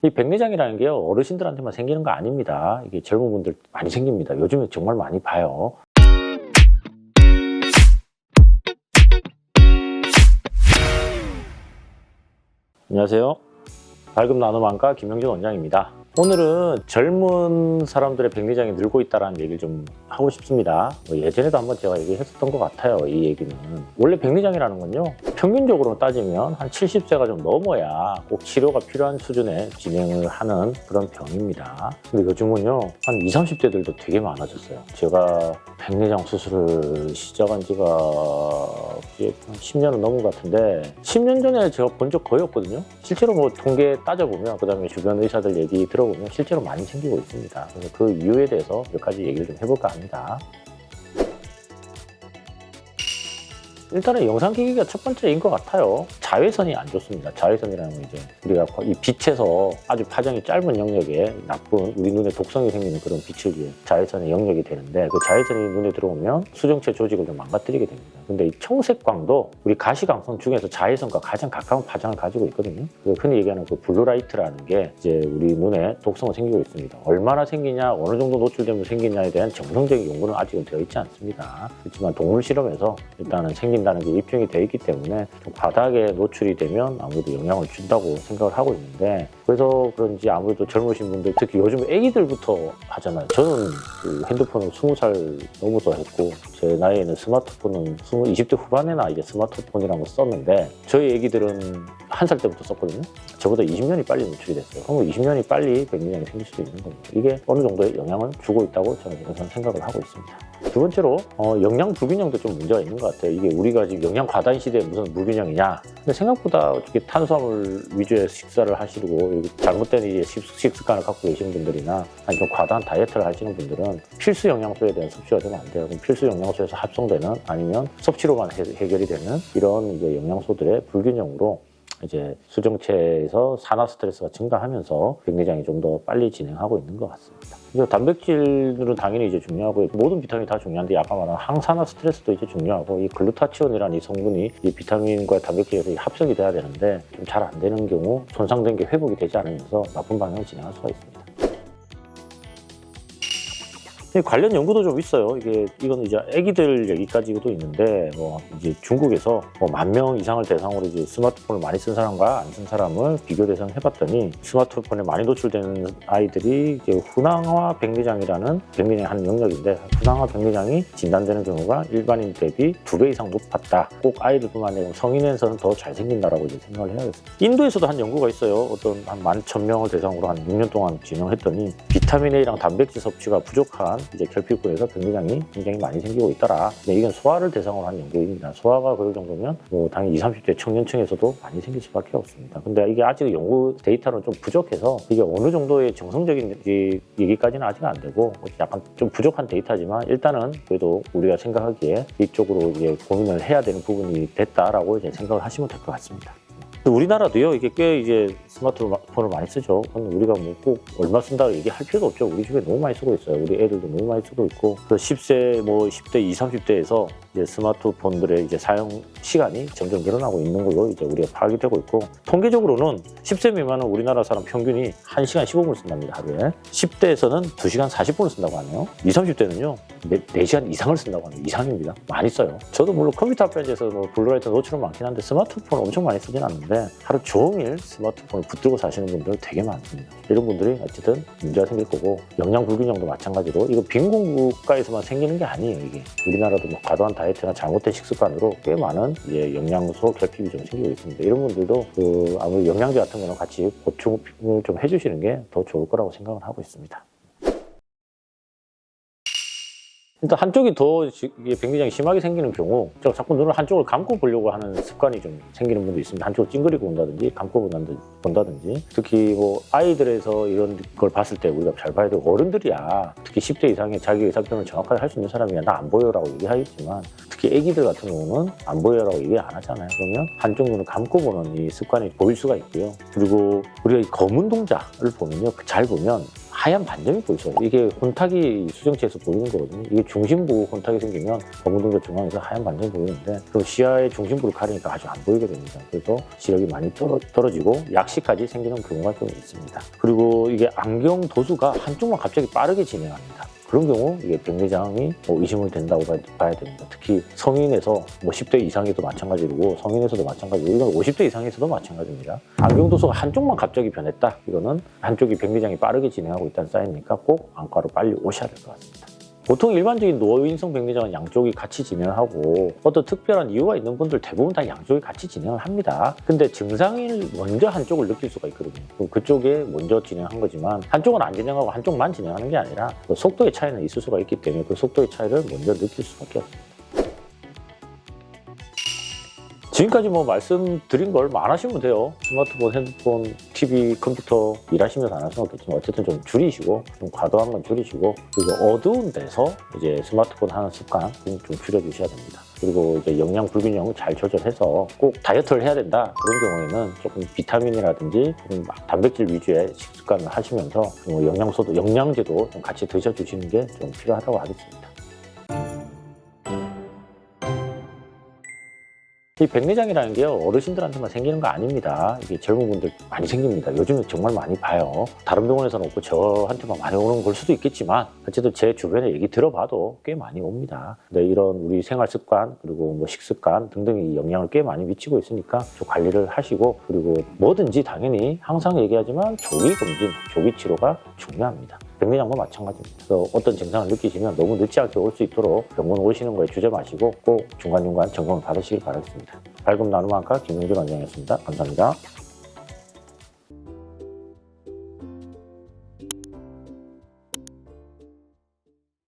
이 백내장이라는 게요, 어르신들한테만 생기는 거 아닙니다. 이게 젊은 분들 많이 생깁니다. 요즘에 정말 많이 봐요. 안녕하세요. 밝음 나눔안과 김영준 원장입니다. 오늘은 젊은 사람들의 백내장이 늘고 있다는 얘기를 좀 하고 싶습니다. 예전에도 한번 제가 얘기했었던 것 같아요. 이 얘기는. 원래 백내장이라는 건요, 평균적으로 따지면 한 70세가 좀 넘어야 꼭 치료가 필요한 수준의 진행을 하는 그런 병입니다. 근데 요즘은요, 한 20, 30대들도 되게 많아졌어요. 제가 백내장 수술을 시작한 지가 이제 한 10년은 넘은 것 같은데, 10년 전에 제가 본 적 거의 없거든요. 실제로 뭐 통계 따져보면, 그 다음에 주변 의사들 얘기 들어보면 실제로 많이 생기고 있습니다. 그래서 그 이유에 대해서 몇 가지 얘기를 좀 해볼까 합니다. 일단은 영상기기가 첫 번째인 것 같아요. 자외선이 안 좋습니다. 자외선이라는 건 이제 우리가 이 빛에서 아주 파장이 짧은 영역에 나쁜 우리 눈에 독성이 생기는 그런 빛을 위해 자외선의 영역이 되는데, 그 자외선이 눈에 들어오면 수정체 조직을 좀 망가뜨리게 됩니다. 근데 이 청색광도 우리 가시광선 중에서 자외선과 가장 가까운 파장을 가지고 있거든요. 흔히 얘기하는 그 블루라이트라는 게 이제 우리 눈에 독성을 생기고 있습니다. 얼마나 생기냐, 어느 정도 노출되면 생기냐에 대한 정성적인 연구는 아직은 되어 있지 않습니다. 그렇지만 동물 실험에서 일단은 생긴다는 게 입증이 되어 있기 때문에 좀 바닥에 노출이 되면 아무래도 영향을 준다고 생각을 하고 있는데, 그래서 그런지 아무래도 젊으신 분들, 특히 요즘 애기들부터 하잖아요. 저는 그 핸드폰을 20살 넘어서 했고, 제 나이에는 스마트폰은 20대 후반에나 이제 스마트폰이라는 걸 썼는데, 저희 애기들은 1살 때부터 썼거든요. 저보다 20년이 빨리 노출이 됐어요. 그럼 20년이 빨리 백내장이 생길 수도 있는 겁니다. 이게 어느 정도의 영향을 주고 있다고 저는 생각을 하고 있습니다. 두 번째로 영양 불균형도 좀 문제가 있는 것 같아요. 이게 우리가 지금 영양 과다인 시대에 무슨 불균형이냐. 근데 생각보다 어떻게 탄수화물 위주의 식사를 하시고 잘못된 이제 식습관을 갖고 계시는 분들이나 아니면 과다한 다이어트를 하시는 분들은 필수 영양소에 대한 섭취가 되면 안 돼요. 그럼 필수 영양소에서 합성되는, 아니면 섭취로만 해결이 되는 이런 이제 영양소들의 불균형으로 이제 수정체에서 산화 스트레스가 증가하면서 백내장이 좀 더 빨리 진행하고 있는 것 같습니다. 단백질은 당연히 이제 중요하고, 모든 비타민이 다 중요한데 아까 말한 항산화 스트레스도 이제 중요하고, 이 글루타치온이라는 이 성분이 이 비타민과 단백질에서 합성이 돼야 되는데 좀 잘 안 되는 경우 손상된 게 회복이 되지 않으면서 나쁜 방향을 진행할 수가 있습니다. 관련 연구도 좀 있어요. 이건 이제 아기들 얘기까지도 있는데, 이제 중국에서 10,000명 이상을 대상으로 이제 스마트폰을 많이 쓴 사람과 안 쓴 사람을 비교 대상 해봤더니, 스마트폰에 많이 노출되는 아이들이 이제 hunang화 백내장이라는 백내장의 한 영역인데, hunang화 백내장이 진단되는 경우가 일반인 대비 2배 이상 높았다. 꼭 아이들뿐만 아니라 성인에서는 더 잘 생긴다라고 이제 생각을 해야겠습니다. 인도에서도 한 연구가 있어요. 어떤 한 11,000명을 대상으로 한 6년 동안 진행했더니, 비타민 A랑 단백질 섭취가 부족한 이제 결핍구에서 백내장이 굉장히 많이 생기고 있더라. 근데 이건 소아를 대상으로 한 연구입니다. 소아가 그럴 정도면 당연히 20, 30대 청년층에서도 많이 생길 수밖에 없습니다. 근데 이게 아직 연구 데이터는 좀 부족해서 이게 어느 정도의 정성적인 얘기까지는 아직 안 되고, 약간 좀 부족한 데이터지만 일단은 그래도 우리가 생각하기에 이쪽으로 이제 고민을 해야 되는 부분이 됐다라고 이제 생각을 하시면 될 것 같습니다. 우리나라도요, 이게 꽤 이제 스마트폰을 많이 쓰죠. 우리가 뭐 꼭 얼마 쓴다고 얘기할 필요도 없죠. 우리 집에 너무 많이 쓰고 있어요. 우리 애들도 너무 많이 쓰고 있고, 그 10세, 10대, 20, 30대에서 이제 스마트폰들의 이제 사용 시간이 점점 늘어나고 있는 걸로 이제 우리가 파악이 되고 있고, 통계적으로는 10세 미만은 우리나라 사람 평균이 1시간 15분을 쓴답니다, 하루에. 10대에서는 2시간 40분을 쓴다고 하네요. 20, 30대는요, 4시간 이상을 쓴다고 하네요. 이상입니다. 많이 써요. 저도 물론 컴퓨터 앞에 앉아서 블루라이트 노출은 많긴 한데 스마트폰을 엄청 많이 쓰진 않는데, 하루 종일 스마트폰을 붙들고 사시는 분들 되게 많습니다. 이런 분들이 어쨌든 문제가 생길 거고, 영양 불균형도 마찬가지로 이거 빈곤 국가에서만 생기는 게 아니에요. 이게 우리나라도 과도한 다이어트나 잘못된 식습관으로 꽤 많은 이제 영양소 결핍이 좀 생기고 있습니다. 이런 분들도 아무래도 영양제 같은 거는 같이 보충을 좀 해주시는 게 더 좋을 거라고 생각을 하고 있습니다. 일단 한쪽이 더 백내장이 심하게 생기는 경우, 제가 자꾸 눈을 한쪽을 감고 보려고 하는 습관이 좀 생기는 분도 있습니다. 한쪽을 찡그리고 본다든지 감고 본다든지, 특히 아이들에서 이런 걸 봤을 때 우리가 잘 봐야 되고, 어른들이야 특히 10대 이상의 자기 의사표현을 정확하게 할 수 있는 사람이야 나 안 보여라고 얘기하겠지만, 특히 애기들 같은 경우는 안 보여라고 얘기 안 하잖아요. 그러면 한쪽 눈을 감고 보는 이 습관이 보일 수가 있고요. 그리고 우리가 이 검은 동자를 보면요, 잘 보면 하얀 반점이 보이죠. 이게 혼탁이 수정체에서 보이는 거거든요. 이게 중심부 혼탁이 생기면 거북등뼈 중앙에서 하얀 반점이 보이는데 그럼 시야의 중심부를 가리니까 아주 안 보이게 됩니다. 그래서 시력이 많이 떨어지고 약시까지 생기는 경우가 좀 있습니다. 그리고 이게 안경 도수가 한쪽만 갑자기 빠르게 진행합니다. 그런 경우 이게 백내장이 의심을 된다고 봐야 됩니다. 특히 성인에서 10대 이상에도 마찬가지고 성인에서도 마찬가지고 이건 50대 이상에서도 마찬가지입니다. 안경 도수가 한쪽만 갑자기 변했다. 이거는 한쪽이 백내장이 빠르게 진행하고 있다는 사인이니까 꼭 안과로 빨리 오셔야 될 것 같습니다. 보통 일반적인 노인성 백내장은 양쪽이 같이 진행하고 어떤 특별한 이유가 있는 분들 대부분 다 양쪽이 같이 진행을 합니다. 근데 증상을 먼저 한쪽을 느낄 수가 있거든요. 그럼 그쪽에 먼저 진행한 거지만 한쪽은 안 진행하고 한쪽만 진행하는 게 아니라 속도의 차이는 있을 수가 있기 때문에 그 속도의 차이를 먼저 느낄 수밖에 없습니다. 지금까지 말씀드린 걸 안 하시면 돼요. 스마트폰, 핸드폰, TV, 컴퓨터 일하시면서 안 하시면 없겠지만 어쨌든 좀 줄이시고 좀 과도한 건 줄이시고 그리고 어두운 데서 이제 스마트폰 하는 습관 좀 줄여주셔야 됩니다. 그리고 이제 영양 불균형을 잘 조절해서 꼭 다이어트를 해야 된다 그런 경우에는 조금 비타민이라든지 조금 단백질 위주의 식습관을 하시면서 영양소도 영양제도 좀 같이 드셔주시는 게 좀 필요하다고 하겠습니다. 이 백내장이라는 게 어르신들한테만 생기는 거 아닙니다. 이게 젊은 분들 많이 생깁니다. 요즘에 정말 많이 봐요. 다른 병원에서는 없고 저한테만 많이 오는 걸 수도 있겠지만 어쨌든 제 주변에 얘기 들어봐도 꽤 많이 옵니다. 근데 이런 우리 생활 습관 그리고 식습관 등등이 영향을 꽤 많이 미치고 있으니까 좀 관리를 하시고 그리고 뭐든지 당연히 항상 얘기하지만 조기 검진, 조기 치료가 중요합니다. 백내장도 마찬가지입니다. 그래서 어떤 증상을 느끼시면 너무 늦지 않게 올 수 있도록 병원 오시는 거에 주저 마시고 꼭 중간중간 점검을 받으시길 바라겠습니다. 밝음 나눔 안과 김용준 원장이었습니다. 감사합니다.